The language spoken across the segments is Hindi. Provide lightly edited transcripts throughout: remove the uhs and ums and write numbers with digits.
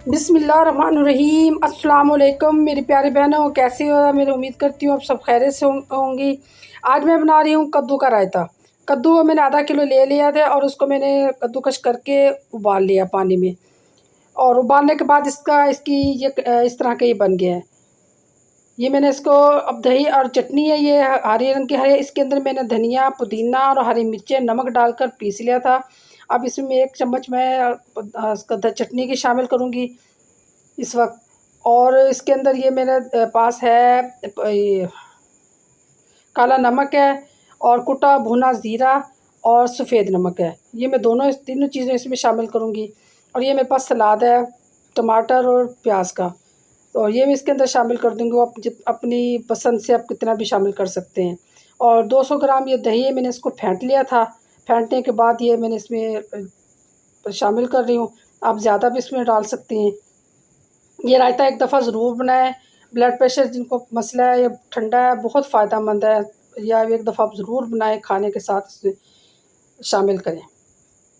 बिस्मिल्लाहिर्रहमानिर्रहीम। अस्सलाम वालेकुम मेरी प्यारी बहनों, कैसी हो? मेरी उम्मीद करती हूँ आप सब खैरियत से होंगी। आज मैं बना रही हूँ कद्दू का रायता। कद्दू मैंने आधा किलो ले लिया था और उसको मैंने कद्दूकश करके उबाल लिया पानी में, और उबालने के बाद इसकी ये इस तरह का ये बन गया है। ये मैंने इसको, अब दही और चटनी है, ये हरे रंग की है। इसके अंदर मैंने धनिया, पुदीना और हरी मिर्चें नमक डालकर पीस लिया था। अब इसमें 1 चम्मच मैं इसका चटनी की शामिल करूँगी इस वक्त। और इसके अंदर ये मेरे पास है ये काला नमक है, और कुटा भुना ज़ीरा और सफ़ेद नमक है। ये मैं तीनों चीज़ें इसमें शामिल करूँगी। और ये मेरे पास सलाद है टमाटर और प्याज का, तो ये मैं इसके अंदर शामिल कर दूँगी। वो आप अपनी पसंद से आप कितना भी शामिल कर सकते हैं। और 200 ग्राम ये दही है, मैंने इसको फेंट लिया था। फेंटने के बाद ये मैंने इसमें शामिल कर रही हूँ। आप ज़्यादा भी इसमें डाल सकते हैं। ये रायता एक दफ़ा ज़रूर बनाएं। ब्लड प्रेशर जिनको मसला है या ठंडा है, बहुत फ़ायदेमंद है। या एक दफ़ा आप ज़रूर बनाएं, खाने के साथ इसमें शामिल करें।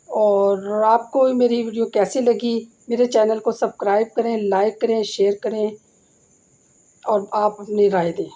और आपको मेरी वीडियो कैसी लगी? मेरे चैनल को सब्सक्राइब करें, लाइक करें, शेयर करें और आप अपनी राय दें।